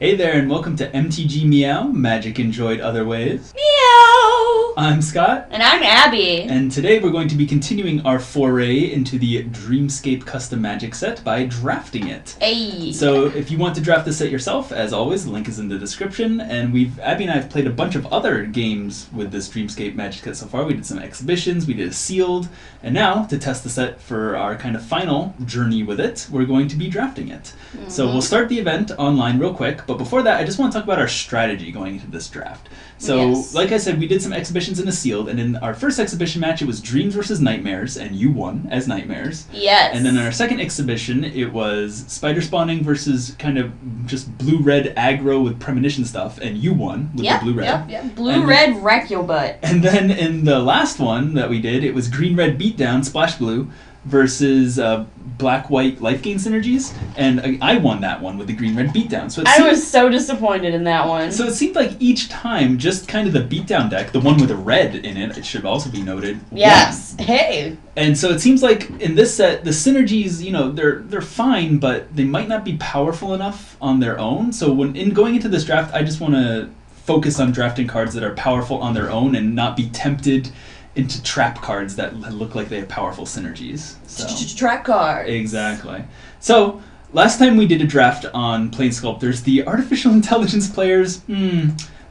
Hey there, and welcome to MTG Meow, Magic Enjoyed Other Ways. Meow! I'm Scott. And I'm Abbey. And today we're going to be continuing our foray into the Dreamscape Custom Magic set by drafting it. Hey! So if you want to draft the set yourself, as always, the link is in the description. And Abbey and I have played a bunch of other games with this Dreamscape Magic set so far. We did some exhibitions, we did a sealed, and now, to test the set for our kind of final journey with it, we're going to be drafting it. Mm-hmm. So we'll start the event online real quick, but before that, I just want to talk about our strategy going into this draft. So, like I said, we did some exhibitions in the sealed, and in our first exhibition match, it was Dreams versus Nightmares, and you won as Nightmares. Yes. And then in our second exhibition, it was Spider Spawning versus kind of just blue-red aggro with premonition stuff, and you won with the blue-red. Yep. Blue-red wreck your butt. And then in the last one that we did, it was Green-Red Beatdown, Splash Blue, versus black-white life gain synergies, and I won that one with the green-red beatdown. So I was so disappointed in that one. So it seemed like each time, just kind of the beatdown deck, the one with a red in it should also be noted. Yes. Won. Hey. And so it seems like in this set, the synergies, they're fine, but they might not be powerful enough on their own. So when going into this draft, I just want to focus on drafting cards that are powerful on their own and not be tempted into trap cards that look like they have powerful synergies. So. Trap card. Exactly. So, last time we did a draft on Planesculptors, the artificial intelligence players,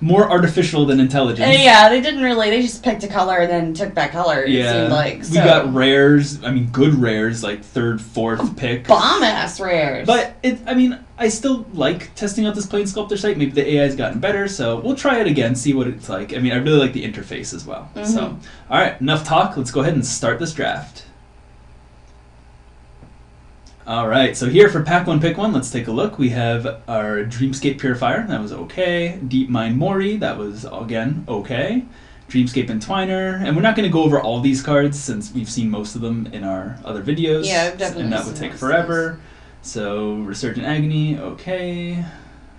more artificial than intelligent. Yeah, they just picked a color and then took that color, it seemed like. So. We got rares, good rares, like third, fourth pick. Bomb-ass rares. But, I still like testing out this Planesculptor site. Maybe the AI's gotten better, so we'll try it again, see what it's like. I really like the interface as well. Mm-hmm. So, alright, enough talk. Let's go ahead and start this draft. Alright, so here for Pack 1, Pick 1, let's take a look. We have our Dreamscape Purifier, that was okay. Deep Mind Mori, that was, again, okay. Dreamscape Entwiner, and we're not going to go over all these cards since we've seen most of them in our other videos. Yeah, definitely. And that would take forever. So, Resurgent Agony, okay.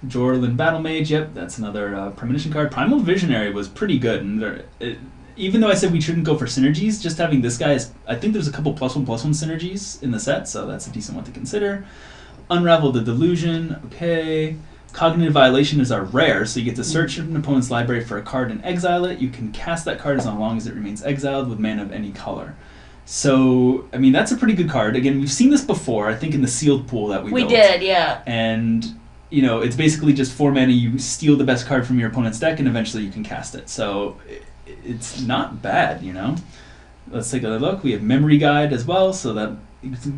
Jorlin Battle Mage, yep, that's another premonition card. Primal Visionary was pretty good, and even though I said we shouldn't go for synergies, just having this guy I think there's a couple +1/+1 synergies in the set, so that's a decent one to consider. Unravel the Delusion, okay. Cognitive Violation is our rare, so you get to search an opponent's library for a card and exile it. You can cast that card as long as it remains exiled with mana of any color. So, that's a pretty good card. Again, we've seen this before, I think in the sealed pool that we built. We did, yeah. And, it's basically just 4 mana, you steal the best card from your opponent's deck, and eventually you can cast it. So, it's not bad, Let's take another look. We have Memory Guide as well, so that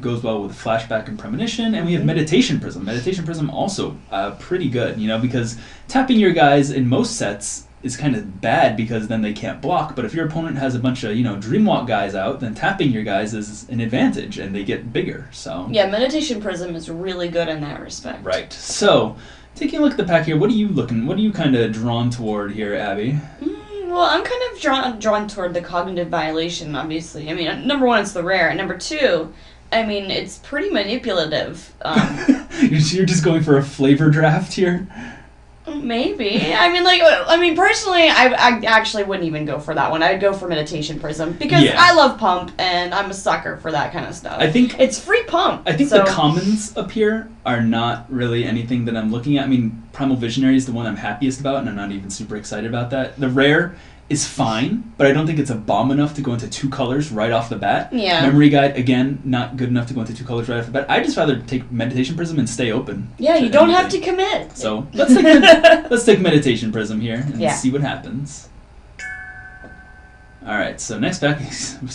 goes well with Flashback and Premonition. And we have Meditation Prism. Meditation Prism also pretty good, because tapping your guys in most sets is kind of bad because then they can't block. But if your opponent has a bunch of, Dreamwalk guys out, then tapping your guys is an advantage, and they get bigger, so... Yeah, Meditation Prism is really good in that respect. Right. So, taking a look at the pack here, what are you kind of drawn toward here, Abby? Well, I'm kind of drawn toward the Cognitive Violation, obviously. Number one, it's the rare. And number two, it's pretty manipulative. You're just going for a flavor draft here? Maybe. Personally, I actually wouldn't even go for that one. I'd go for Meditation Prism because I love Pump, and I'm a sucker for that kind of stuff. I think it's free Pump. I think the commons up here are not really anything that I'm looking at. Primal Visionary is the one I'm happiest about, and I'm not even super excited about that. The rare is fine, but I don't think it's a bomb enough to go into 2 colors right off the bat. Yeah. Memory Guide, again, not good enough to go into 2 colors right off the bat. I'd just rather take Meditation Prism and stay open. Yeah, you don't have to commit. So let's take Meditation Prism here and see what happens. Alright, so next pack,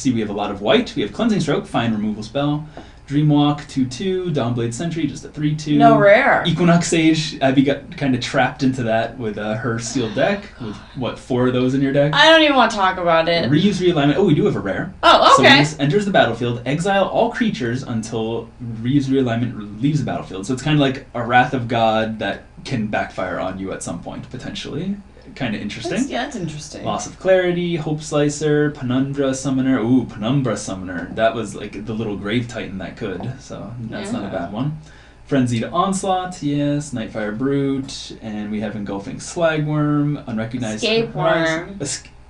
we have a lot of white. We have Cleansing Stroke, fine removal spell. Dreamwalk, 2/2, Dawnblade Sentry, just a 3/2. No rare. Equinox Sage, Abby got kind of trapped into that with her sealed deck. With, 4 of those in your deck? I don't even want to talk about it. Reuse Realignment. Oh, we do have a rare. Oh, okay. So when this enters the battlefield, exile all creatures until Reuse Realignment leaves the battlefield. So it's kind of like a Wrath of God that can backfire on you at some point, potentially. Kind of interesting. That's interesting. Loss of Clarity, Hope Slicer, Penumbra Summoner. Ooh, Penumbra Summoner. That was like the little Grave Titan that could, so that's not a bad one. Frenzied Onslaught, yes. Nightfire Brute, and we have Engulfing Slagworm, Unrecognized Scapeworm.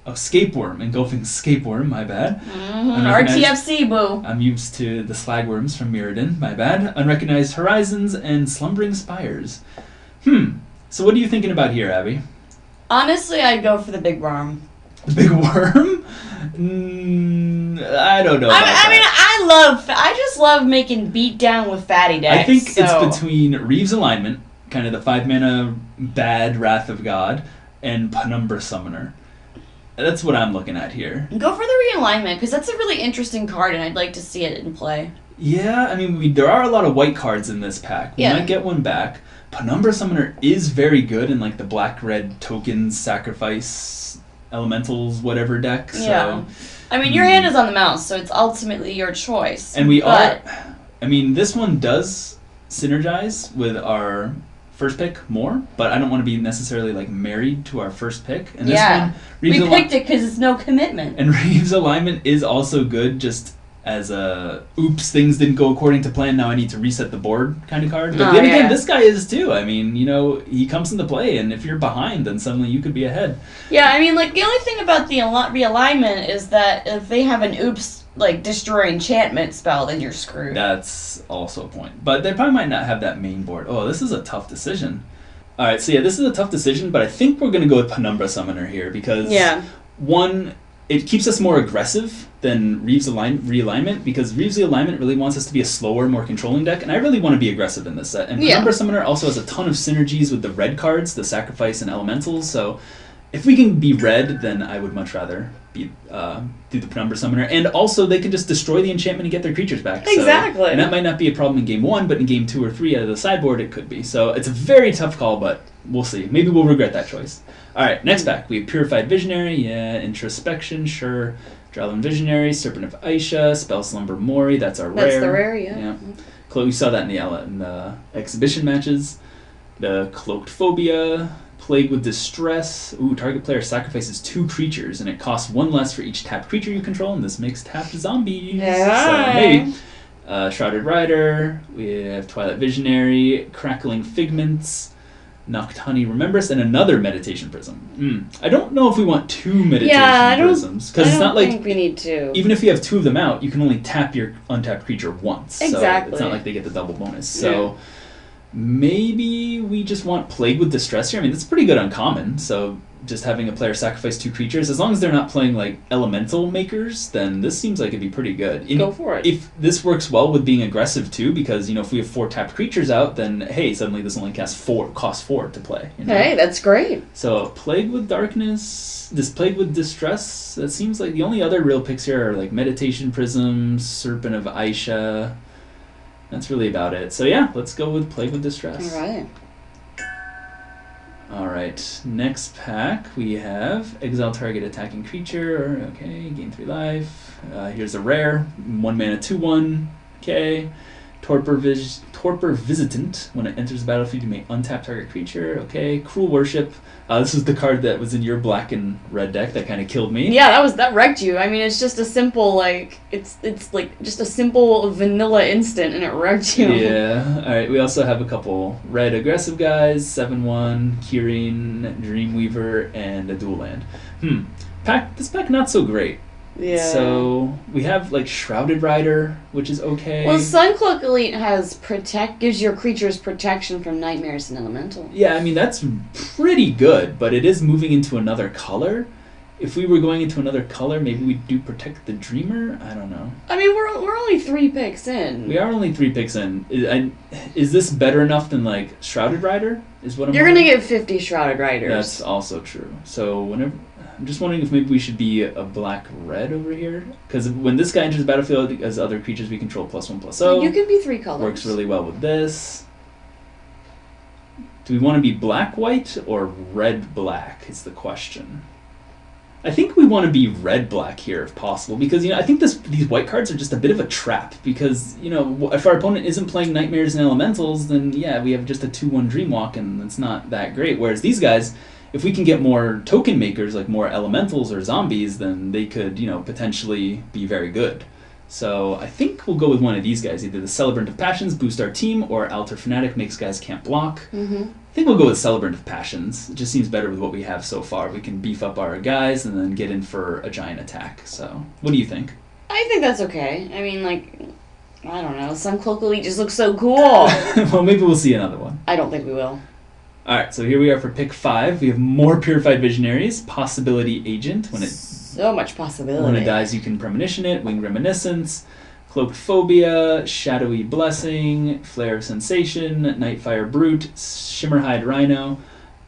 Scapeworm, Engulfing Scapeworm, my bad. RTFC, boo. I'm used to the Slagworms from Mirrodin, my bad. Unrecognized Horizons and Slumbering Spires. So what are you thinking about here, Abby? Honestly, I'd go for the big worm. The big worm? I don't know about that. I just love making beat down with fatty decks. I think it's between Reeves Alignment, kind of the 5-mana bad Wrath of God, and Penumbra Summoner. That's what I'm looking at here. Go for the realignment, because that's a really interesting card, and I'd like to see it in play. Yeah, I mean, there are a lot of white cards in this pack. We might get one back. Penumbra Summoner is very good in, like, the black-red tokens, sacrifice, elementals, whatever deck. So, yeah. I mean, your hand is on the mouse, so it's ultimately your choice. And I mean, this one does synergize with our first pick more, but I don't want to be necessarily like married to our first pick. And this one, we picked it because it's no commitment. And Reeves Alignment is also good, just as a oops, things didn't go according to plan, now I need to reset the board kind of card. But then again, this guy is too. I mean, you know, he comes into play, and if you're behind, then suddenly you could be ahead. Yeah, I mean, like, the only thing about the realignment is that if they have an oops, like, destroy enchantment spell, then you're screwed. That's also a point. But they probably might not have that main board. Oh, this is a tough decision. Alright, so yeah, this is a tough decision, but I think we're going to go with Penumbra Summoner here, because one, it keeps us more aggressive than Reeves Realignment, because Reeves Realignment really wants us to be a slower, more controlling deck, and I really want to be aggressive in this set. And Penumbra Summoner also has a ton of synergies with the red cards, the Sacrifice and Elementals, so if we can be red, then I would much rather be do the Penumbra Summoner. And also, they can just destroy the enchantment and get their creatures back. Exactly. So, and that might not be a problem in Game 1, but in Game 2 or 3 out of the sideboard, it could be. So it's a very tough call, but we'll see. Maybe we'll regret that choice. Alright, next pack. We have Purified Visionary, Introspection, sure. Drowland Visionary, Serpent of Aisha, Spell Slumber Mori, that's our rare. That's the rare, yeah. We saw that in the exhibition matches. The Cloaked Phobia, Plague with Distress. Ooh, target player sacrifices 2 creatures, and it costs 1 less for each tapped creature you control, and this makes tapped zombies. Yeah. So maybe. Shrouded Rider, we have Twilight Visionary, Crackling Figments, Noctani Remembrance, and another Meditation Prism. I don't know if we want 2 Meditation Prisms, because it's not like, I think we need 2. Even if you have 2 of them out, you can only tap your untapped creature once. Exactly. So it's not like they get the double bonus. So maybe we just want Plague with Distress here. I mean, that's pretty good uncommon, so just having a player sacrifice 2 creatures, as long as they're not playing like elemental makers, then this seems like it'd be pretty good. Go for it. If this works well with being aggressive too, because, you know, if we have 4 tapped creatures out, then hey, suddenly this only costs 4 to play. You know? Hey, that's great. So Plague with Darkness, this Plague with Distress, that seems like the only other real picks here are like Meditation Prisms, Serpent of Aisha. That's really about it. So yeah, let's go with Plague with Distress. Alright, next pack we have Exile Target Attacking Creature. Okay, gain 3 life. Here's a rare, 1 mana 2/1. Okay. Torpor Visitant. When it enters the battlefield, you may untap target creature. Okay. Cruel Worship. This is the card that was in your black and red deck that kind of killed me. Yeah, that wrecked you. I mean, it's just a simple, like, it's like just a simple vanilla instant, and it wrecked you. Yeah. Alright, we also have a couple red aggressive guys, 7/1, Kirin, Dreamweaver, and a dual land. This pack not so great. Yeah. So we have like Shrouded Rider, which is okay. Well, Suncloak Elite has gives your creatures protection from nightmares and elemental. Yeah, I mean that's pretty good, but it is moving into another color. If we were going into another color, maybe we'd do Protect the Dreamer. I don't know. I mean, we're only 3 picks in. We are only 3 picks in. Is this better enough than like Shrouded Rider? Is what You're gonna get 50 Shrouded Riders. That's also true. So whenever. I'm just wondering if maybe we should be a black-red over here. Because when this guy enters the battlefield as other creatures we control +1/+0. You can be 3 colors. Works really well with this. Do we want to be black-white or red-black is the question. I think we want to be red-black here if possible. Because, you know, I think these white cards are just a bit of a trap. Because, you know, if our opponent isn't playing Nightmares and Elementals, then yeah, we have just a 2/1 Dreamwalk and it's not that great. Whereas these guys, if we can get more token makers, like more elementals or zombies, then they could, you know, potentially be very good. So I think we'll go with one of these guys, either the Celebrant of Passions, boost our team, or Alter Fanatic, makes guys can't block. I think we'll go with Celebrant of Passions. It just seems better with what we have so far. We can beef up our guys and then get in for a giant attack. So what do you think? I think that's okay. I mean, like, I don't know. Suncloak Elite just looks so cool. Well, maybe we'll see another one. I don't think we will. Alright, so here we are for pick 5. We have more Purified Visionaries. Possibility Agent. So much possibility. When it dies, you can Premonition it. Winged Reminiscence. Cloaked Phobia. Shadowy Blessing. Flare of Sensation. Nightfire Brute. Shimmerhide Rhino.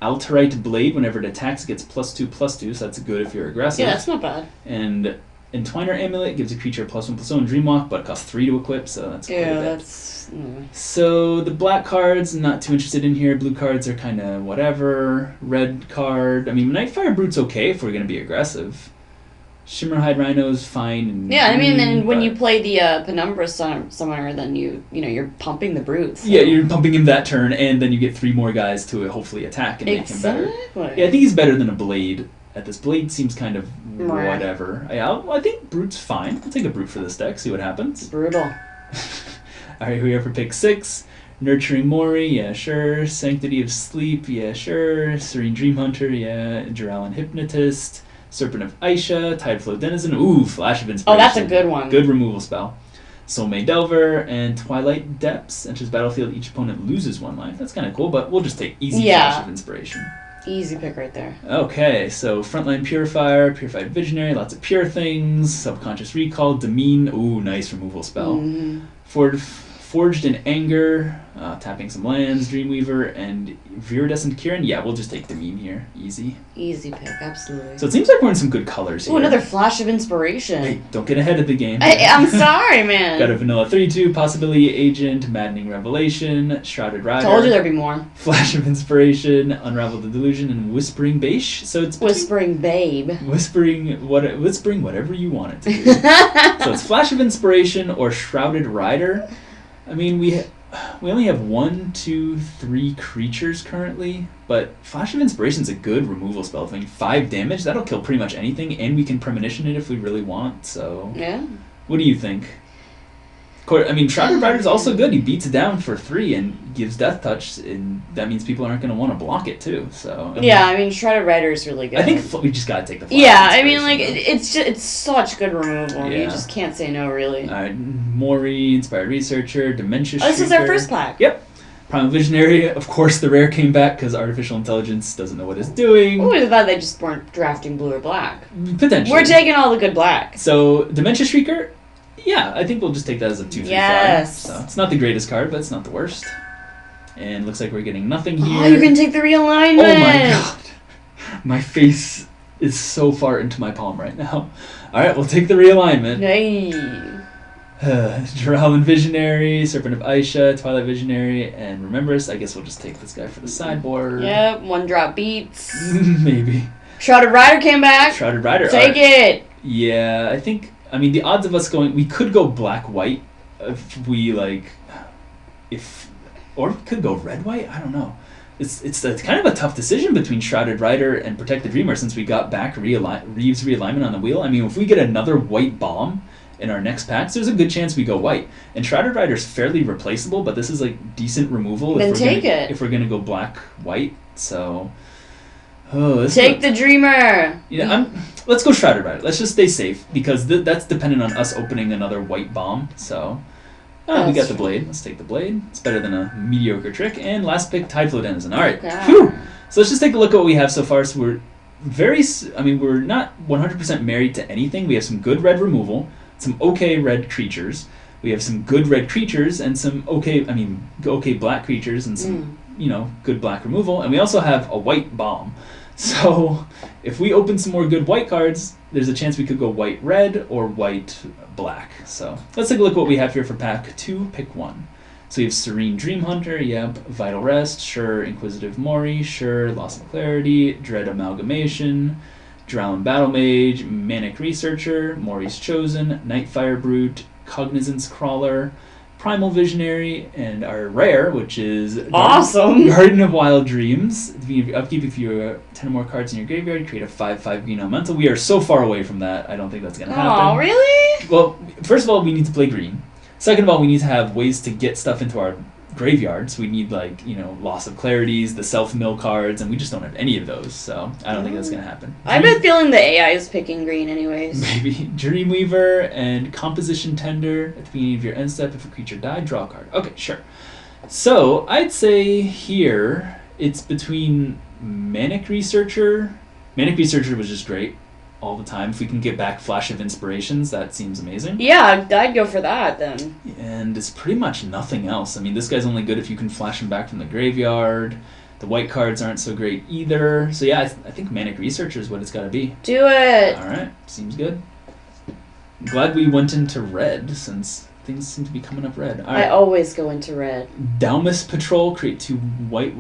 Alterite Blade. Whenever it attacks, it gets +2/+2, so that's good if you're aggressive. Yeah, that's not bad. And Entwiner Amulet gives a creature +1/+1 Dreamwalk, but it costs 3 to equip, so that's quite a bit. That's... So the black cards, not too interested in here. Blue cards are kind of whatever. Red card, I mean, Nightfire Brute's okay if we're going to be aggressive. Shimmerhide Rhino's fine. And yeah, I mean, and when you play the Penumbra Summoner, then you're pumping the Brutes. So. Yeah, you're pumping him that turn, and then you get 3 more guys to hopefully attack and make him better. Yeah, I think he's better than a Blade. At this Blade seems kind of whatever. Yeah, I think Brute's fine. I'll take a Brute for this deck, see what happens. Brutal. Alright, we have for pick 6. Nurturing Mori, yeah, sure. Sanctity of Sleep, yeah, sure. Serene Dream Hunter, yeah. Jiralan Hypnotist. Serpent of Aisha. Tideflow Denizen. Ooh, Flash of Inspiration. Oh, that's a good one. Good removal spell. Soulmate Delver and Twilight Depths. Enters battlefield, each opponent loses 1 life. That's kind of cool, but we'll just take easy Flash of Inspiration. Easy pick right there. Okay, so Frontline Purifier, Purified Visionary, lots of pure things. Subconscious Recall, Demean. Ooh, nice removal spell. Mm-hmm. Forged in Anger, tapping some lands, Dreamweaver, and Viridescent Kirin. Yeah, we'll just take Demean here. Easy. Easy pick, absolutely. So it seems like we're in some good colors here. Ooh, another Flash of Inspiration. Hey, don't get ahead of the game. I'm sorry, man. Got a Vanilla 3/2, Possibility Agent, Maddening Revelation, Shrouded Rider. Told you there'd be more. Flash of Inspiration, Unravel the Delusion, and Whispering Beish. So it's Whispering Babe. Whispering whatever you want it to be. So it's Flash of Inspiration or Shrouded Rider. I mean, we only have 1, 2, 3 creatures currently, but Flash of Inspiration's a good removal spell. I mean, 5 damage, that'll kill pretty much anything, and we can Premonition it if we really want, so... Yeah. What do you think? I mean, Shrouded Rider's also good. He beats it down for 3 and gives Death Touch, and that means people aren't going to want to block it, too, so... I mean, Shrouded Rider is really good. I think we just got to take the Flash. Yeah, I mean, like, it's such good removal. Yeah. You just can't say no, really. Mori, Inspired Researcher, Dementia Shrieker. This is our first pack. Yep. Primal Visionary, of course the rare came back because Artificial Intelligence doesn't know what it's doing. Ooh, I thought they just weren't drafting blue or black. Potentially. We're taking all the good black. So, Dementia Shrieker, yeah, I think we'll just take that as a 2/3 flyer. So, it's not the greatest card, but it's not the worst. And looks like we're getting nothing here. Oh, you're going to take the realignment! Oh my god. My face is so far into my palm right now. Alright, we'll take the realignment. Hey. Jiralan Visionary, Serpent of Aisha, Twilight Visionary, and Remembrance. I guess we'll just take this guy for the sideboard. Yep, 1-drop beats. Maybe. Shrouded Rider came back. Shrouded Rider. Take it! Yeah, I mean, the odds of us going... We could go black-white if we, or we could go red-white? I don't know. It's kind of a tough decision between Shrouded Rider and Protect the Dreamer since we got back Reeves realignment on the wheel. I mean, if we get another white bomb in our next packs, there's a good chance we go white. And Shrouded Rider's fairly replaceable, but this is decent removal if we're gonna go black-white. So take the Dreamer. Yeah, let's go Shrouded Rider. Let's just stay safe because that's dependent on us opening another white bomb. So we got the Blade. Let's take the Blade. It's better than a mediocre trick. And last pick, Tideflow Denizen. All right. Phew. So let's just take a look at what we have so far. So we're not 100% married to anything. We have some good red removal, some okay red creatures. We have some good red creatures and some okay black creatures and some good black removal. And we also have a white bomb. So if we open some more good white cards, there's a chance we could go white-red or white-black. So let's take a look at what we have here for pack 2, pick 1. So we have Serene Dream Hunter, yep, Vital Rest, sure, Inquisitive Mori, sure, Loss of Clarity, Dread Amalgamation, Jiralan Battle Mage, Manic Researcher, Mori's Chosen, Nightfire Brute, Cognizance Crawler, Primal Visionary, and our rare, which is awesome Garden of Wild Dreams. Upkeep, if you have 10 or more cards in your graveyard, create a 5/5 green elemental. We are so far away from that, I don't think that's going to happen. Oh, really? Well, first of all, we need to play green. Second of all, we need to have ways to get stuff into our graveyards. We need Loss of Clarities, the self-mill cards, and we just don't have any of those, so I don't think that's going to happen. I've been feeling the AI is picking green anyways. Maybe. Dreamweaver and Composition Tender. At the beginning of your end step, if a creature died, draw a card. Okay, sure. So, I'd say here, It's between Manic Researcher. Manic Researcher was just great all the time. If we can get back Flash of Inspirations, that seems amazing. Yeah, I'd go for that then. And it's pretty much nothing else. I mean, this guy's only good if you can flash him back from the graveyard. The white cards aren't so great either. So yeah, I think Manic Researcher is what it's got to be. Do it! Alright, seems good. I'm glad we went into red, since things seem to be coming up red. All right. I always go into red. Dalmas Patrol, create 2 white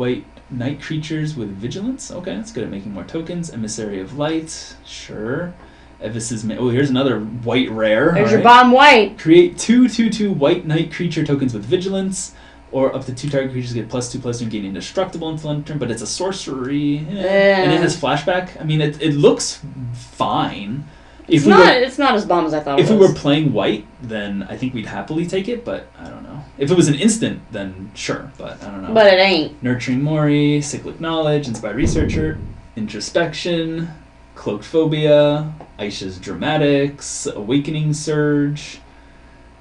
night creatures with vigilance. Okay, that's good at making more tokens. Emissary of Light, sure. Evis's here's another white rare. There's your bomb white. Create 2/2/2 white night creature tokens with vigilance, or up to 2 target creatures get +2/+2 and gain indestructible until end turn. But it's a sorcery, and it has flashback. I mean, it looks fine. It's not as bomb as I thought it was. If we were playing white, then I think we'd happily take it, but I don't know. If it was an instant, then sure, but I don't know. But it ain't. Nurturing Mori, Cyclic Knowledge, Inspired Researcher, Introspection, Cloaked Phobia, Aisha's Dramatics, Awakening Surge,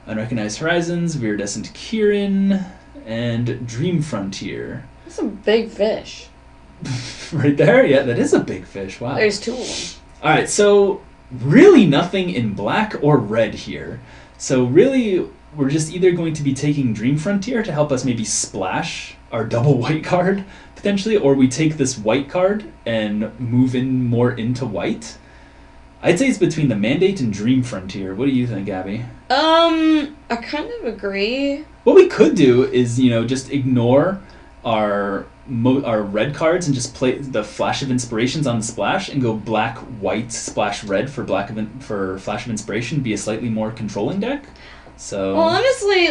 Unrecognized Horizons, Viridescent Kirin, and Dream Frontier. That's a big fish. Right there? Yeah, that is a big fish. Wow. There's 2 of them. Alright, so really nothing in black or red here. So really, we're just either going to be taking Dream Frontier to help us maybe splash our double white card, potentially, or we take this white card and move in more into white. I'd say it's between the Mandate and Dream Frontier. What do you think, Abby? I kind of agree. What we could do is, just ignore our red cards and just play the Flash of Inspirations on the splash and go black, white, splash red for Flash of Inspiration, be a slightly more controlling deck. So. Well, honestly,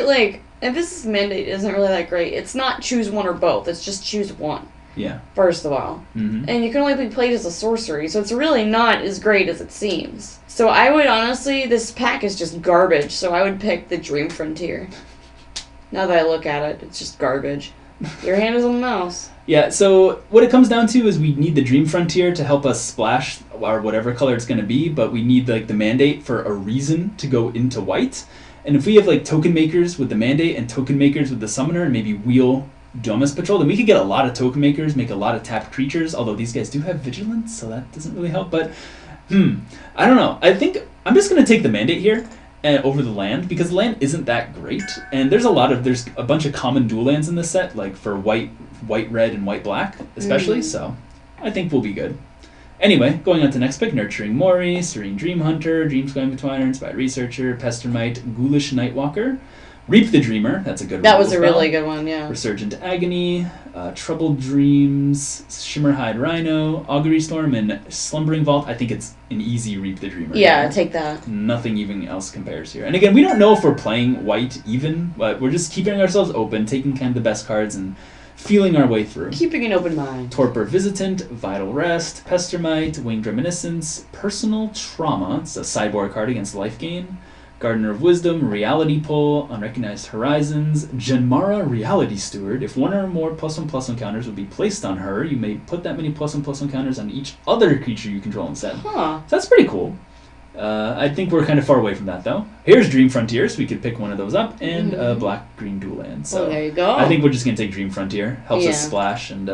if this Mandate isn't really that great, it's not choose one or both. It's just choose one. Yeah. First of all. Mm-hmm. And you can only be played as a sorcery, so it's really not as great as it seems. So I would honestly, this pack is just garbage, so I would pick the Dream Frontier. Now that I look at it, it's just garbage. Your hand is on the mouse. Yeah, so what it comes down to is we need the Dream Frontier to help us splash our whatever color it's going to be, but we need the Mandate for a reason to go into white. And if we have token makers with the Mandate and token makers with the Summoner and maybe wheel Dalmas Patrol, then we could get a lot of token makers, make a lot of tapped creatures, although these guys do have vigilance, so that doesn't really help. But, I don't know. I think I'm just going to take the Mandate here over the land, because the land isn't that great, and there's a bunch of common dual lands in this set, for white, red, and white black, especially, so I think we'll be good. Anyway, going on to the next pick, Nurturing Mori, Serene Dream Hunter, Dreamscape Betwiner, Inspired Researcher, Pestermite, Ghoulish Nightwalker, Reap the Dreamer, that's a good one. That was a really good one, yeah. Resurgent Agony, Troubled Dreams, Shimmerhide Rhino, Augury Storm, and Slumbering Vault. I think it's an easy Reap the Dreamer. Yeah, take that. Nothing even else compares here. And again, we don't know if we're playing white even, but we're just keeping ourselves open, taking kind of the best cards and feeling our way through. Keeping an open mind. Torpor Visitant, Vital Rest, Pestermite, Winged Reminiscence, Personal Trauma, it's a sideboard card against life gain, Gardener of Wisdom, Reality Pull, Unrecognized Horizons, Janmara Reality Steward. If one or more +1/+1 counters would be placed on her, you may put that many +1/+1 counters on each other creature you control instead. Huh. So that's pretty cool. I think we're kind of far away from that, though. Here's Dream Frontier, so we could pick one of those up, and black-green dual land. So there you go. I think we're just going to take Dream Frontier. Helps us splash, and,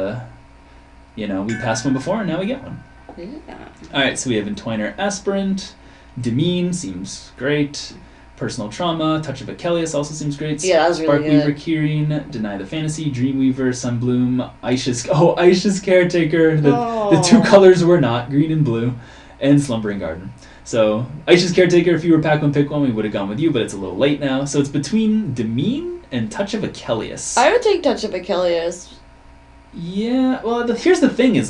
we passed one before, and now we get one. Yeah. Alright, so we have Entwiner Aspirant, Demean seems great. Personal Trauma, Touch of Achilles also seems great. Yeah, that was really Sparkweaver Kirin, Deny the Fantasy, Dreamweaver, Sunbloom, Aisha's Caretaker. The 2 colors were not, green and blue, and Slumbering Garden. So, Aisha's Caretaker, if you were pack one, pick one, we would have gone with you, but it's a little late now. So it's between Demean and Touch of Achilles. I would take Touch of Achilles. Yeah, well, here's the thing is,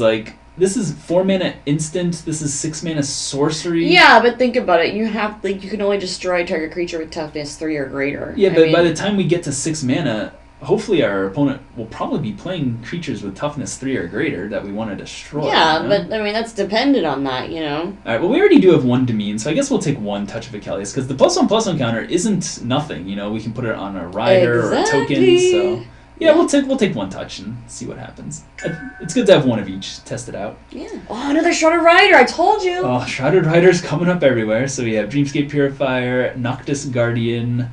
this is 4 mana instant, this is 6 mana sorcery. Yeah, but think about it. You have, you can only destroy target creature with toughness 3 or greater. Yeah, but by the time we get to 6 mana, hopefully our opponent will probably be playing creatures with toughness 3 or greater that we want to destroy. Yeah, but, that's dependent on that, Alright, well, we already do have 1 Demean, so I guess we'll take 1 Touch of Achilles, because the +1/+1 counter isn't nothing, we can put it on a rider or a token, so... Yeah, we'll take 1 touch and see what happens. It's good to have 1 of each, test it out. Yeah. Oh, another Shrouded Rider, I told you! Oh, Shrouded Rider's coming up everywhere. So we have Dreamscape Purifier, Noctis Guardian,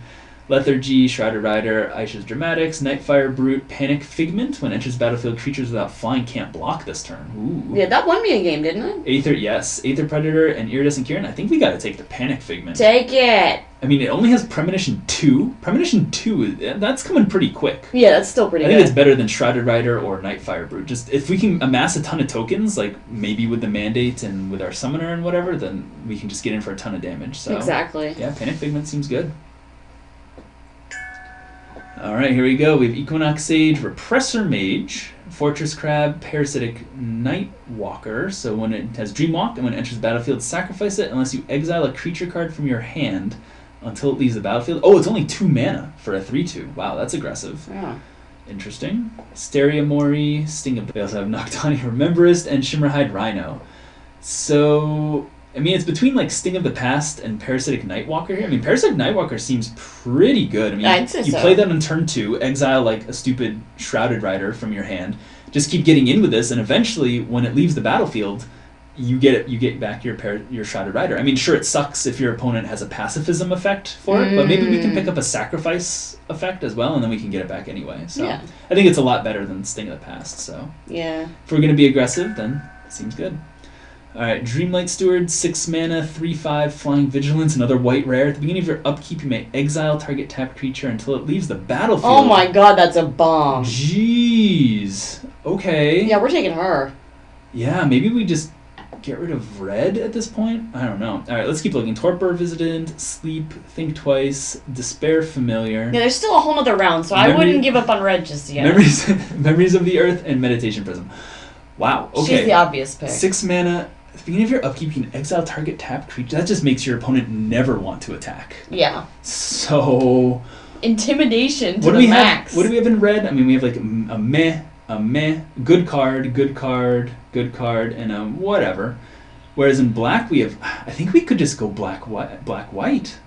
Lethargy, Shrouded Rider, Aisha's Dramatics, Nightfire Brute, Panic Figment. When enters battlefield, creatures without flying can't block this turn. Ooh. Yeah, that won me a game, didn't it? Aether, yes. Aether Predator and Iridescent Kieran. I think we gotta take the Panic Figment. Take it! I mean, it only has Premonition 2. Premonition 2, that's coming pretty quick. Yeah, that's still pretty good. I think it's better than Shrouded Rider or Nightfire Brute. Just, if we can amass a ton of tokens, like maybe with the Mandate and with our Summoner and whatever, then we can just get in for a ton of damage. So exactly. yeah, Panic Figment seems good. Alright, here we go. We have Equinox Sage, Repressor Mage, Fortress Crab, Parasitic Nightwalker. So when it has Dreamwalk and when it enters the battlefield, sacrifice it unless you exile a creature card from your hand until it leaves the battlefield. Oh, it's only 2 mana for a 3/2. Wow, that's aggressive. Yeah. Interesting. Steria Mori, Sting of... We also have Noctani Rememberist and Shimmerhide Rhino. So... I mean, it's between like Sting of the Past and Parasitic Nightwalker here. I mean, Parasitic Nightwalker seems pretty good. I mean, I'd say you so. play that on turn 2, exile like a stupid Shrouded Rider from your hand, just keep getting in with this, and eventually, when it leaves the battlefield, you get back your Shrouded Rider. I mean, sure, it sucks if your opponent has a pacifism effect for it, but maybe we can pick up a sacrifice effect as well, and then we can get it back anyway. So Yeah. I think it's a lot better than Sting of the Past. So Yeah. if we're going to be aggressive, then it seems good. Alright, Dreamlight Steward, 6 mana, 3/5, Flying Vigilance, another white rare. At the beginning of your upkeep, you may exile target tapped creature until it leaves the battlefield. Oh my god, that's a bomb. Jeez. Okay. Yeah, we're taking her. Yeah, maybe we just get rid of red at this point? I don't know. Alright, let's keep looking. Torpor Visitant, Sleep, Think Twice, Despair Familiar. Yeah, there's still a whole nother round, so I wouldn't give up on red just yet. Memories of the Earth, and Meditation Prism. Wow, okay. She's the obvious pick. 6 mana. At the beginning of your upkeep, you can exile target tapped creature. That just makes your opponent never want to attack. Yeah. So... Intimidation to the max. What do we have in red? I mean, we have like a meh, good card, and a whatever. Whereas in black, we have... I think we could just go black-white.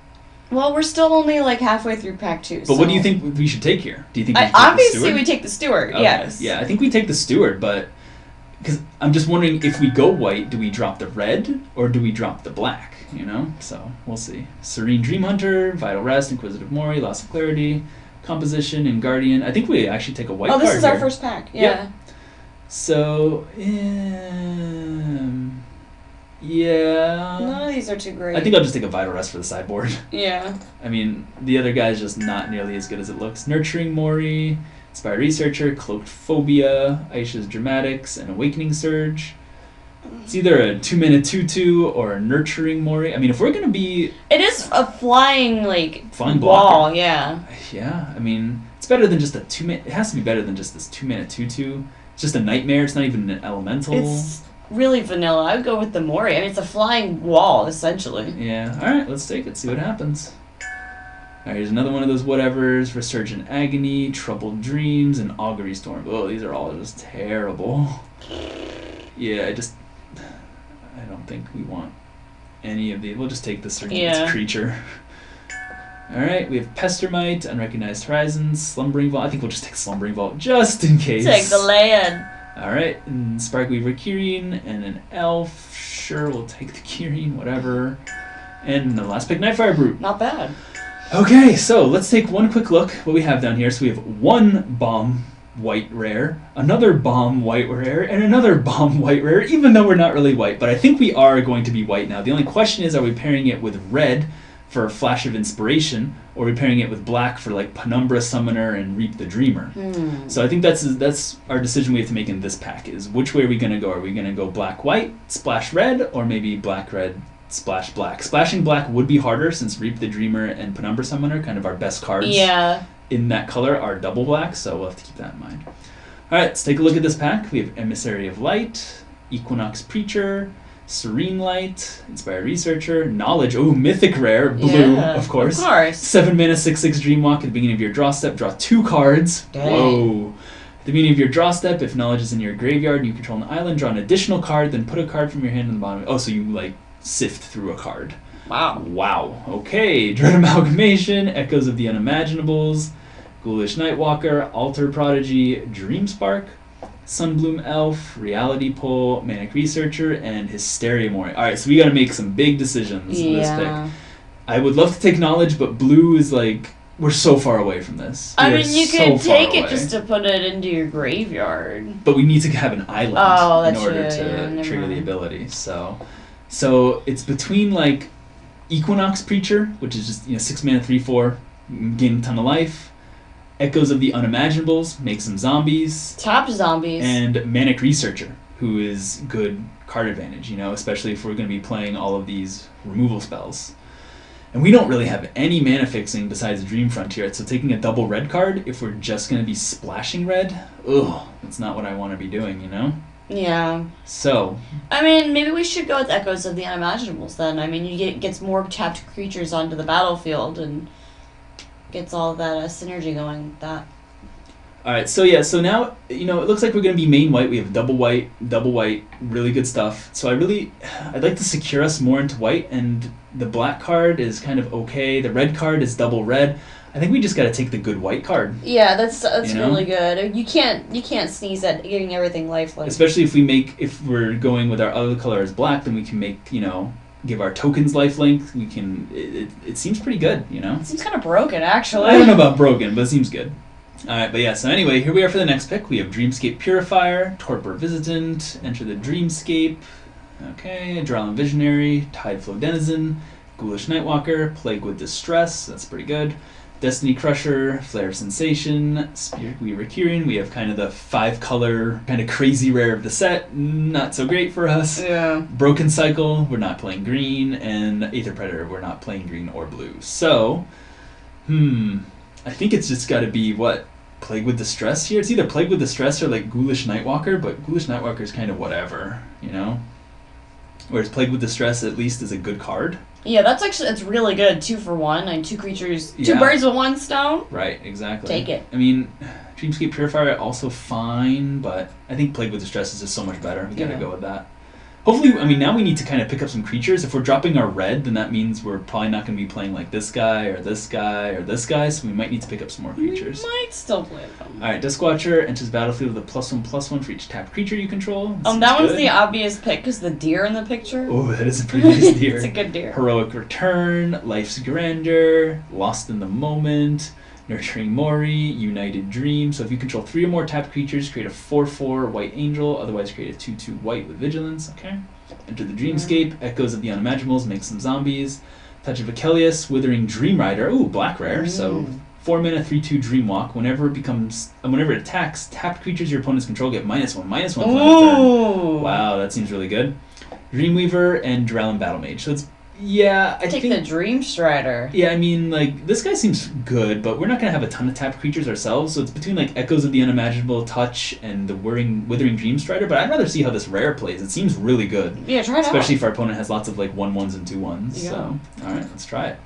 Well, we're still only like halfway through pack 2. But so. what do you think we should take here? Do you think we should take obviously the Steward? we take the Steward, Okay. yes. Yeah, I think we take the Steward, but... Because I'm just wondering, if we go white, do we drop the red, or do we drop the black, you know? So, we'll see. Serene Dream Hunter, Vital Rest, Inquisitive Mori, Loss of Clarity, Composition, and Guardian. I think we actually take a white card Oh, this is our here. first pack, yeah. Yep. So, yeah... None of these are too great. I think I'll just take a Vital Rest for the sideboard. Yeah. I mean, the other guy's just not nearly as good as it looks. Nurturing Mori, Inspired Researcher, Cloaked Phobia, Aisha's Dramatics, and Awakening Surge. It's either a 2-mana 2/2 or a Nurturing Mori. I mean, if we're going to be... It is a flying, Flying wall, blocker. yeah. Yeah, I mean, it's better than just a 2-mana... It has to be better than just this 2-mana 2/2. It's just a Nightmare. It's not even an Elemental. It's really vanilla. I would go with the Mori. I mean, it's a flying wall, essentially. Yeah, alright, let's take it, see what happens. Alright, here's another one of those whatevers. Resurgent Agony, Troubled Dreams, and Augury Storm. Oh, these are all just terrible. Yeah, I don't think we want any of these. We'll just take this creature. Alright, we have Pestermite, Unrecognized Horizons, Slumbering Vault. I think we'll just take Slumbering Vault just in case. Take the land. Alright, and Sparkweaver Kirin, and an Elf. Sure, we'll take the Kirin, whatever. And the last pick, Nightfire Brute. Not bad. Okay, so let's take one quick look what we have down here. So we have one bomb white rare, another bomb white rare, and another bomb white rare, even though we're not really white. But I think we are going to be white now. The only question is, are we pairing it with red for a Flash of Inspiration, or are we pairing it with black for like Penumbra Summoner and Reap the Dreamer? So I think that's our decision we have to make in this pack, is which way are we going to go? Are we going to go black-white, splash red, or maybe black-red, splash black? Splashing black would be harder, since Reap the Dreamer and Penumbra Summoner, kind of our best cards in that color, are double black, so we'll have to keep that in mind. Alright, let's take a look at this pack. We have Emissary of Light, Equinox Preacher, Serene Light, Inspired Researcher, Knowledge, mythic rare, blue, of course. 7 mana, 6/6 Dreamwalk. At the beginning of your draw step, draw 2 cards. Dang. Whoa. At the beginning of your draw step, if Knowledge is in your graveyard and you control an island, draw an additional card, then put a card from your hand in the bottom. Oh, so you, sift through a card. Wow. Okay. Dread Amalgamation, Echoes of the Unimaginables, Ghoulish Nightwalker, Altar Prodigy, Dreamspark, Sunbloom Elf, Reality Pull, Manic Researcher, and Hysteria Mori. Alright, so we gotta make some big decisions with this pick. I would love to take Knowledge, but blue is we're so far away from this. I We are mean, you so could far take it away. just to put it into your graveyard. But we need to have an island Oh, in that's order true, yeah, to never trigger the mind. ability. So it's between like Equinox Preacher, which is just 6 mana 3/4, gain a ton of life. Echoes of the Unimaginables, make some zombies, Top zombies. and Manic Researcher, who is good card advantage. Especially if we're going to be playing all of these removal spells. And we don't really have any mana fixing besides Dream Frontier, so taking a double red card, if we're just going to be splashing red, that's not what I want to be doing, Yeah. So, I mean, maybe we should go with Echoes of the Unimaginables then. I mean, gets more tapped creatures onto the battlefield and gets all that synergy going with that. alright, so now, it looks like we're going to be main white. We have double white, really good stuff. So I'd like to secure us more into white, and the black card is kind of okay. The red card is double red. I think we just got to take the good white card. Yeah, that's really good. You can't sneeze at getting everything lifeless. Especially if we're going with our other color as black, then we can make, give our tokens lifelink. We can, it seems pretty good, It seems kind of broken, actually. I don't know about broken, but it seems good. Alright, but yeah, so anyway, here we are for the next pick. We have Dreamscape Purifier, Torpor Visitant, Enter the Dreamscape, okay, Drowned Visionary, Tideflow Denizen, Ghoulish Nightwalker, Plague with Distress, that's pretty good, Destiny Crusher, Flare of Sensation, Spirit Weaver Kyrian. We have kind of the 5-color, kind of crazy rare of the set, not so great for us. Yeah. Broken Cycle, we're not playing green, and Aether Predator, we're not playing green or blue. So, I think it's just got to be, Plague with Distress here? It's either Plague with Distress or like Ghoulish Nightwalker, but Ghoulish Nightwalker is kind of whatever, Whereas Plague with Distress at least is a good card. Yeah, it's really good. 2 for 1, and 2 creatures, 2 Yeah. birds with 1 stone. Right, exactly. Take it. I mean, Dreamscape Purifier also fine, but I think Plague with Distress is just so much better. We gotta go with that. Hopefully, I mean, now we need to kind of pick up some creatures. If we're dropping our red, then that means we're probably not going to be playing like this guy or this guy or this guy, so we might need to pick up some more creatures. We might still play them. Alright, Duskwatcher enters battlefield with a +1/+1 for each tapped creature you control. That one's the obvious pick, because the deer in the picture. Oh, that is a pretty nice deer. It's a good deer. Heroic Return, Life's Grandeur, Lost in the Moment, Nurturing Mori, United Dream. So if you control 3 or more tapped creatures, create a 4/4 white angel, otherwise create a 2/2 white with vigilance. Okay. Enter the Dreamscape, Echoes of the Unimaginables, make some zombies. Touch of Achilles, Withering Dream Rider. Ooh, black rare. So 4 mana, 3/2 Dreamwalk. Whenever it attacks, tapped creatures your opponents control get -1/-1 for the turn. Wow, that seems really good. Dreamweaver and Drellin Battlemage. So it's I Take think the Dream Strider. Yeah, I mean, like, this guy seems good, but we're not going to have a ton of tapped creatures ourselves, so it's between, like, Echoes of the Unimaginable, Touch, and the Withering Dream Strider, but I'd rather see how this rare plays. It seems really good. Yeah, try it out. Especially if our opponent has lots of, like, 1/1s and 2/1s, Yeah. so, alright, let's try it.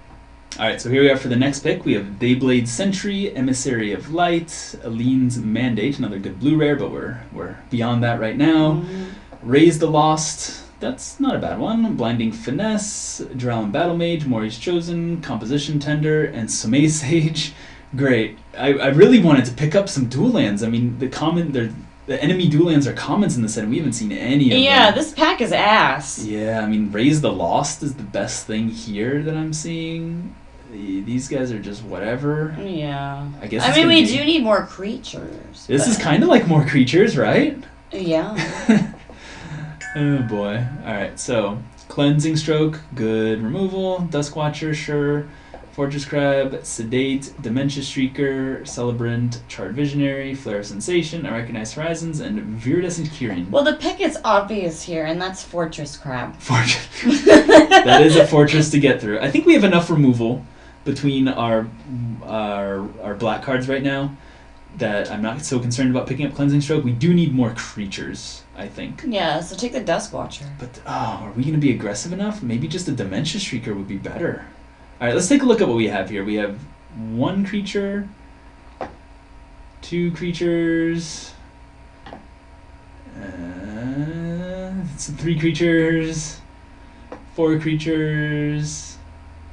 Alright, so here we are for the next pick. We have Dayblade's Sentry, Emissary of Light, Aline's Mandate, another good blue rare, but we're beyond that right now. Raise the Lost... That's not a bad one. Blinding Finesse, Drellin Battlemage, Mori's Chosen, Composition Tender, and Somay Sage. Great. I really wanted to pick up some dual lands. I mean, the enemy dual lands are commons in the set, and we haven't seen any of them. Yeah, this pack is ass. Yeah, I mean, Raise the Lost is the best thing here that I'm seeing. These guys are just whatever. Yeah. I guess. I mean, we do need more creatures. This is kind of like more creatures, right? Yeah. Oh boy. Alright, so Cleansing Stroke, good removal. Duskwatcher, sure. Fortress Crab, Sedate, Dementia Streaker, Celebrant, Charred Visionary, Flare of Sensation, I Recognize Horizons, and Viridescent Kyrian. Well, the pick is obvious here, and that's Fortress Crab. That is a fortress to get through. I think we have enough removal between our black cards right now that I'm not so concerned about picking up Cleansing Stroke. We do need more creatures, I think. Yeah, so take the Duskwatcher. But, are we going to be aggressive enough? Maybe just a Dementia Streaker would be better. Alright, let's take a look at what we have here. We have 1 creature, 2 creatures, 3 creatures, 4 creatures,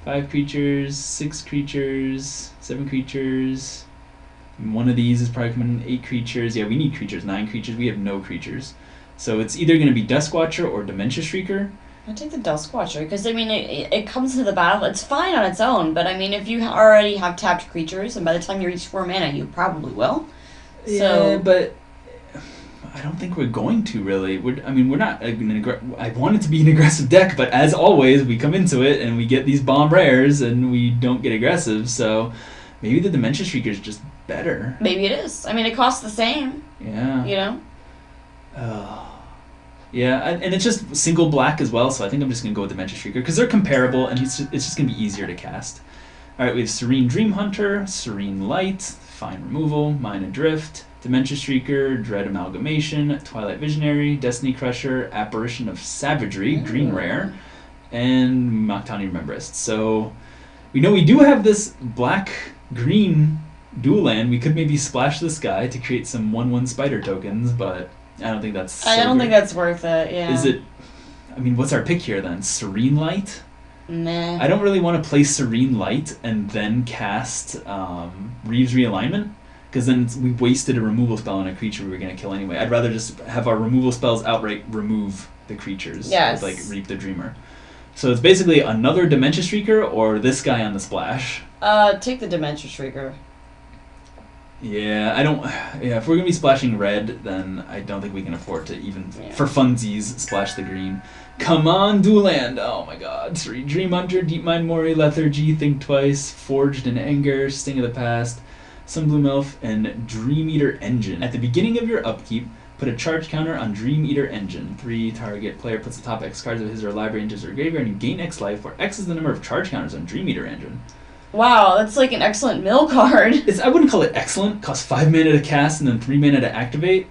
5 creatures, 6 creatures, 7 creatures. One of these is probably coming in 8 creatures. Yeah, we need creatures, 9 creatures. We have no creatures. So it's either going to be Duskwatcher or Dementia Streaker. I take the Duskwatcher because I mean it comes to the battle. It's fine on its own, but I mean if you already have tapped creatures, and by the time you reach 4 mana, you probably will. Yeah, but I don't think we're going to really. We're not. I want it to be an aggressive deck, but as always, we come into it and we get these bomb rares, and we don't get aggressive. So maybe the Dementia Streaker is just better. Maybe it is. I mean, it costs the same. Yeah. You know. Yeah, and it's just single black as well, so I think I'm just going to go with Dementia Streaker, because they're comparable, and it's just going to be easier to cast. Alright, we have Serene Dream Hunter, Serene Light, Fine Removal, Mine Adrift, Dementia Streaker, Dread Amalgamation, Twilight Visionary, Destiny Crusher, Apparition of Savagery, Green Rare, and Maktani Remembrist. So, we know we do have this black-green dual land. We could maybe splash this guy to create some 1/1 spider tokens, but I don't think that's I don't think that's worth it, yeah. Is it... I mean, what's our pick here then? Serene Light? Nah. I don't really want to play Serene Light and then cast Reeve's Realignment, because then we wasted a removal spell on a creature we were going to kill anyway. I'd rather just have our removal spells outright remove the creatures. Yes. With, like, Reap the Dreamer. So it's basically another Dementia Streaker or this guy on the splash. Take the Dementia Streaker. Yeah, I don't... Yeah, if we're going to be splashing red, then I don't think we can afford to even, for funsies, splash the green. Come on, dual land! Oh my god. Serene Dream Hunter, Deep Mind Mori, Lethargy, Think Twice, Forged in Anger, Sting of the Past, Sunbloom Elf, and Dream Eater Engine. At the beginning of your upkeep, put a charge counter on Dream Eater Engine. 3 target player puts the top X cards of his or library into their graveyard and you gain X life, where X is the number of charge counters on Dream Eater Engine. Wow, that's like an excellent mill card. I wouldn't call it excellent. Costs 5 mana to cast and then 3 mana to activate.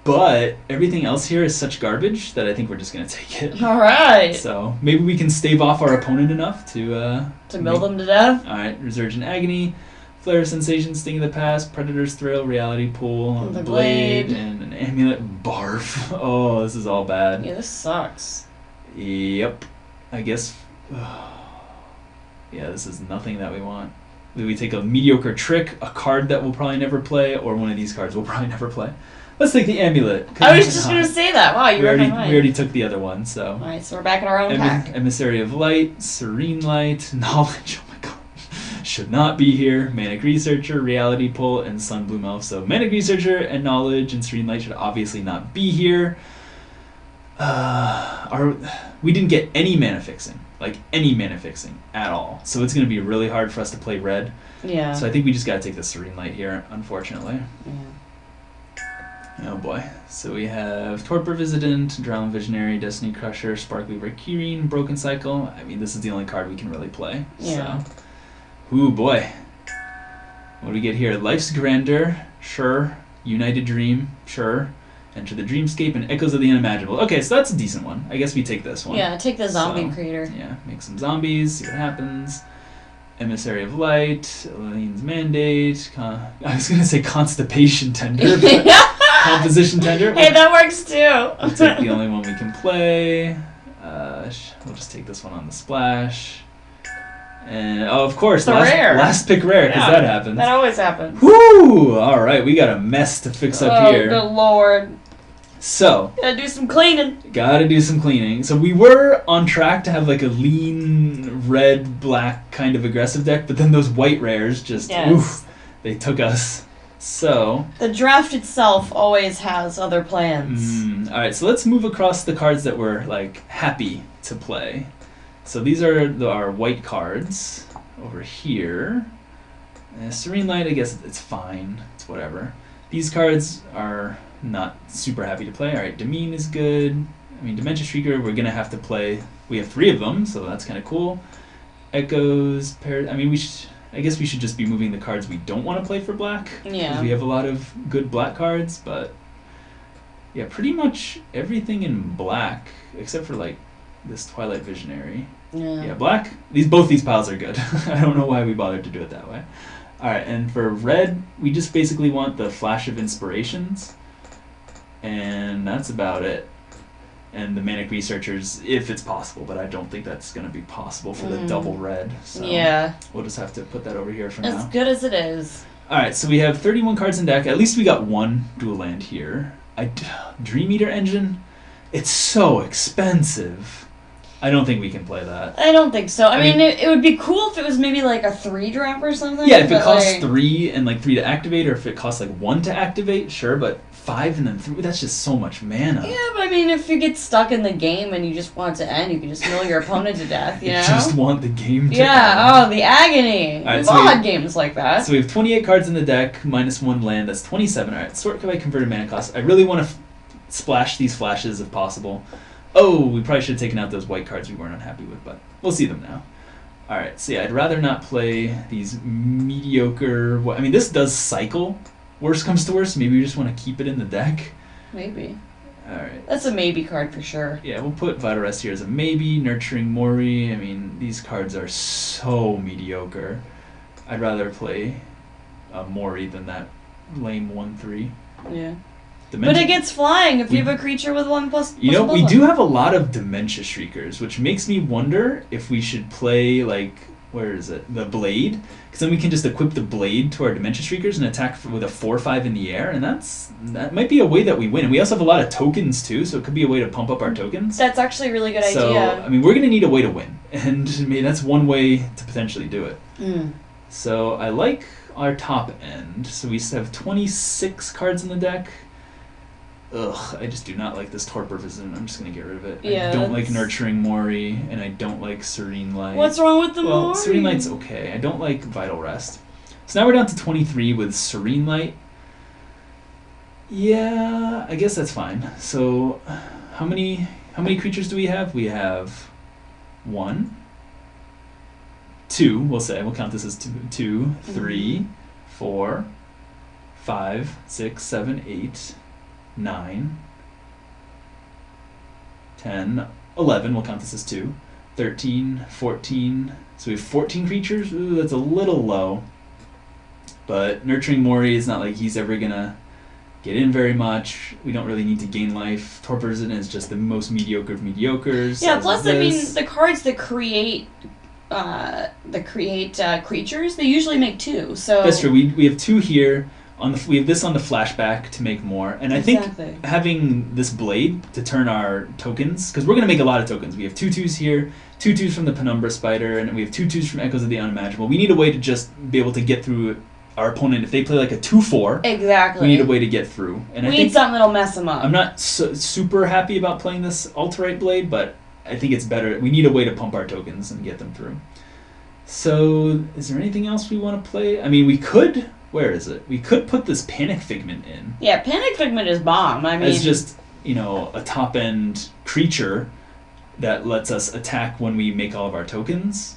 But everything else here is such garbage that I think we're just going to take it. Alright. So maybe we can stave off our opponent enough to mill them to death. Alright, Resurgent Agony, Flare of Sensation, Sting of the Past, Predator's Thrill, Reality Pool, The Blade, Blade. and an Amulet. Barf. Oh, this is all bad. Yeah, this sucks. Yep. I guess... Yeah, this is nothing that we want. Do we take a mediocre trick, a card that we'll probably never play, or one of these cards we'll probably never play? Let's take the Amulet. I was just going to say that. Wow, you read my mind. We already took the other one, so... Alright, so we're back in our own pack. Emissary of Light, Serene Light, Knowledge, oh my god, should not be here, Manic Researcher, Reality Pull, and Sunbloom Elf. So Manic Researcher and Knowledge and Serene Light should obviously not be here. We didn't get any mana fixing. Like, any mana fixing at all. So it's going to be really hard for us to play red. Yeah. So I think we just got to take the Serene Light here, unfortunately. Yeah. Oh boy. So we have Torpor Visitant, Drowned Visionary, Destiny Crusher, Sparkly Valkyrian, Broken Cycle. I mean, this is the only card we can really play. Yeah. So. Ooh boy. What do we get here? Life's Grandeur, sure. United Dream, sure. Enter the Dreamscape and Echoes of the Unimaginable. Okay, so that's a decent one. I guess we take this one. Yeah, take the zombie creator. Yeah, make some zombies, see what happens. Emissary of Light, Elaine's Mandate, I was going to say Constipation Tender, but Composition Tender. Hey, that works too. We'll take the only one we can play. We'll just take this one on the splash. And, oh, of course, last pick rare, because that happens. That always happens. Woo! Alright, we got a mess to fix up here. Oh, good lord. So. Gotta do some cleaning. Gotta do some cleaning. So we were on track to have like a lean, red, black kind of aggressive deck, but then those white rares just, oof, they took us. So. The draft itself always has other plans. Alright, so let's move across the cards that we're like happy to play. So these are our white cards over here. Serene Light, I guess it's fine. It's whatever. These cards are not super happy to play. Alright, Demean is good. I mean, Dementia Shrieker, we're going to have to play. We have 3 of them, so that's kind of cool. Echoes, I mean, I guess we should just be moving the cards we don't want to play for black. Yeah. Because we have a lot of good black cards, but yeah, pretty much everything in black, except for like this Twilight Visionary. Yeah, black. Both these piles are good. I don't know why we bothered to do it that way. Alright, and for red, we just basically want the Flash of Inspirations. And that's about it. And the Manic Researchers, if it's possible, but I don't think that's going to be possible for the double red. So yeah. We'll just have to put that over here for now. As good as it is. Alright, so we have 31 cards in deck. At least we got one dual land here. Dream Eater Engine, it's so expensive. I don't think we can play that. I don't think so. I mean it would be cool if it was maybe like a 3-drop or something. Yeah, if it costs 3 and like 3 to activate, or if it costs like 1 to activate, sure, but 5 and then 3, that's just so much mana. Yeah, but I mean, if you get stuck in the game and you just want it to end, you can just mill your opponent to death, you know? Just want the game to end. Yeah, the agony. All right, We've so all had games like that. So we have 28 cards in the deck, minus 1 land, that's 27. Alright, sort by converted mana cost. I really want to splash these flashes if possible. Oh, we probably should have taken out those white cards we weren't unhappy with, but we'll see them now. Alright, so yeah, I'd rather not play these mediocre... I mean, this does cycle. Worst comes to worst, maybe we just want to keep it in the deck. Maybe. Alright. That's a maybe card for sure. Yeah, we'll put Vital Rest here as a maybe. Nurturing Mori. I mean, these cards are so mediocre. I'd rather play Mori than that lame 1/3. Yeah. Dimension. But it gets flying if you have a creature with 1+. You know, we do have a lot of Dementia Shriekers, which makes me wonder if we should play, like, where is it? The Blade? Because then we can just equip the Blade to our Dementia Shriekers and attack with a 4/5 in the air, and that might be a way that we win. And we also have a lot of tokens, too, so it could be a way to pump up our tokens. That's actually a really good idea. So, I mean, we're going to need a way to win, and I mean, that's one way to potentially do it. So I like our top end. So we have 26 cards in the deck. Ugh, I just do not like this Torpor Vision. I'm just going to get rid of it. Yeah, I don't like Nurturing Mori, and I don't like Serene Light. What's wrong with the Mori? Serene Light's okay. I don't like Vital Rest. So now we're down to 23 with Serene Light. Yeah, I guess that's fine. So how many creatures do we have? We have 1, 2, we'll say. We'll count this as 2, 3, 4, 5, 6, 7, 8, 9, 10, 11, we'll count this as 2, 13, 14, so we have 14 creatures. Ooh, that's a little low. But Nurturing Mori is not like he's ever gonna get in very much. We don't really need to gain life. Torpor is just the most mediocre of mediocres. Yeah, plus, I mean, the cards that create creatures, they usually make 2, so... That's true, we have 2 here. We have this on the flashback to make more, and I think having this Blade to turn our tokens, because we're going to make a lot of tokens. We have 2/2s here, 2/2s from the Penumbra Spider, and we have 2/2s from Echoes of the Unimaginable. We need a way to just be able to get through our opponent. If they play like a 2/4, exactly, we need a way to get through. And we need something that'll mess them up. I'm not super happy about playing this Alterite Blade, but I think it's better. We need a way to pump our tokens and get them through. So, is there anything else we want to play? I mean, we could... Where is it? We could put this Panic Figment in. Yeah, Panic Figment is bomb. I mean, it's just, you know, a top end creature that lets us attack when we make all of our tokens.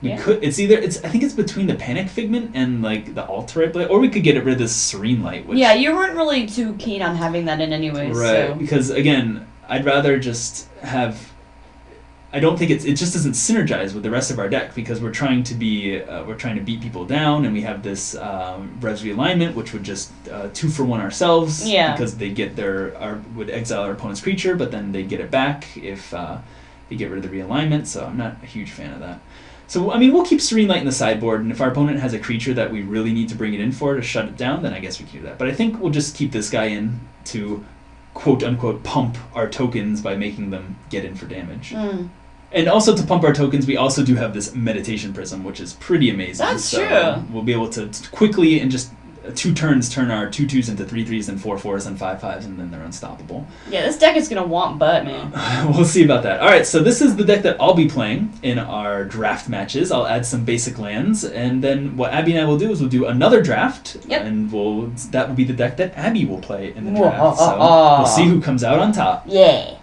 We could. I think it's between the Panic Figment and like the Alterite Blade, or we could get rid of this Serene Light. Which, yeah, you weren't really too keen on having that in anyways. Right, so. Because again, I'd rather just have. I don't think it just doesn't synergize with the rest of our deck because we're trying to beat people down, and we have this Rev's Realignment, which would just 2-for-1 ourselves. Yeah. Because they get would exile our opponent's creature, but then they get it back if they get rid of the realignment. So I'm not a huge fan of that. So I mean, we'll keep Serene Light in the sideboard, and if our opponent has a creature that we really need to bring it in for to shut it down, then I guess we can do that. But I think we'll just keep this guy in to quote unquote pump our tokens by making them get in for damage. And also to pump our tokens, we also do have this Meditation Prism, which is pretty amazing. That's true. We'll be able to quickly, in just 2 turns, turn our 2/2s into 3/3s and 4/4s and 5/5s, and then they're unstoppable. Yeah, this deck is going to want butt, man. We'll see about that. Alright, so this is the deck that I'll be playing in our draft matches. I'll add some basic lands, and then what Abby and I will do is we'll do another draft, and that will be the deck that Abby will play in the draft. So we'll see who comes out on top. Yeah.